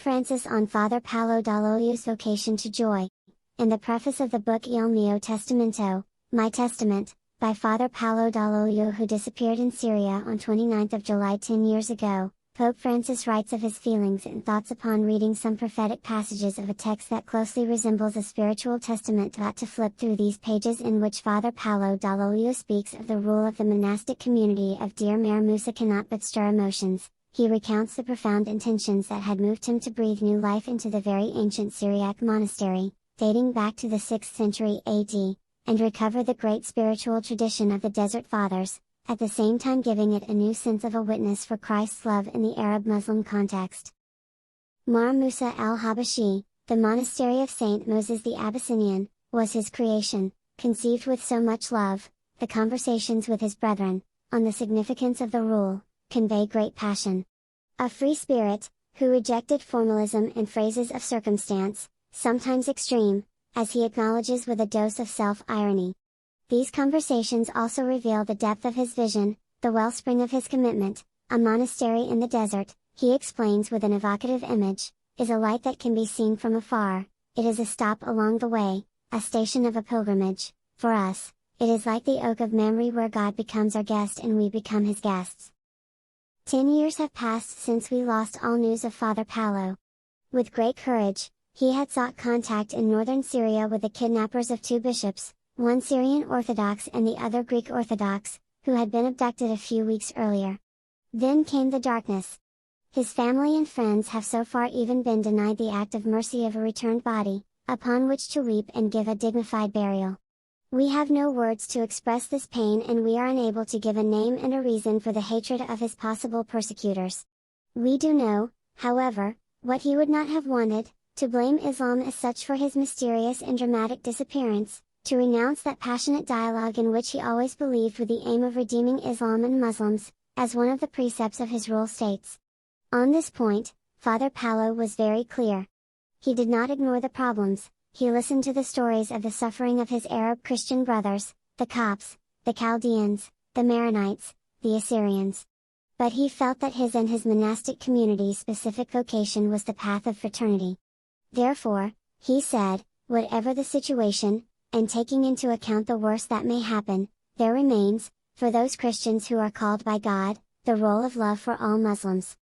Francis on Father Paolo Dall'Oglio's vocation to joy. In the preface of the book Il mio testamento, My Testament, by Father Paolo Dall'Oglio, who disappeared in Syria on 29 July 10 years ago, Pope Francis writes of his feelings and thoughts upon reading some prophetic passages of a text that closely resembles a spiritual testament. To flip through these pages, in which Father Paolo Dall'Oglio speaks of the rule of the monastic community of Dear Mare Musa, cannot but stir emotions. He recounts the profound intentions that had moved him to breathe new life into the very ancient Syriac monastery, dating back to the 6th century AD, and recover the great spiritual tradition of the Desert Fathers, at the same time giving it a new sense of a witness for Christ's love in the Arab-Muslim context. Mar Musa al-Habashi, the monastery of Saint Moses the Abyssinian, was his creation, conceived with so much love. The conversations with his brethren, on the significance of the rule, convey great passion. A free spirit, who rejected formalism and phrases of circumstance, sometimes extreme, as he acknowledges with a dose of self-irony. These conversations also reveal the depth of his vision, the wellspring of his commitment. A monastery in the desert, he explains with an evocative image, is a light that can be seen from afar. It is a stop along the way, a station of a pilgrimage. For us, it is like the oak of Mamre, where God becomes our guest and we become his guests. 10 years have passed since we lost all news of Father Paolo. With great courage, he had sought contact in northern Syria with the kidnappers of 2 bishops, one Syrian Orthodox and the other Greek Orthodox, who had been abducted a few weeks earlier. Then came the darkness. His family and friends have so far even been denied the act of mercy of a returned body, upon which to weep and give a dignified burial. We have no words to express this pain, and we are unable to give a name and a reason for the hatred of his possible persecutors. We do know, however, what he would not have wanted: to blame Islam as such for his mysterious and dramatic disappearance, to renounce that passionate dialogue in which he always believed with the aim of redeeming Islam and Muslims, as one of the precepts of his rule states. On this point, Father Paolo was very clear. He did not ignore the problems. He listened to the stories of the suffering of his Arab Christian brothers, the Copts, the Chaldeans, the Maronites, the Assyrians. But he felt that his and his monastic community's specific vocation was the path of fraternity. Therefore, he said, whatever the situation, and taking into account the worst that may happen, there remains, for those Christians who are called by God, the role of love for all Muslims.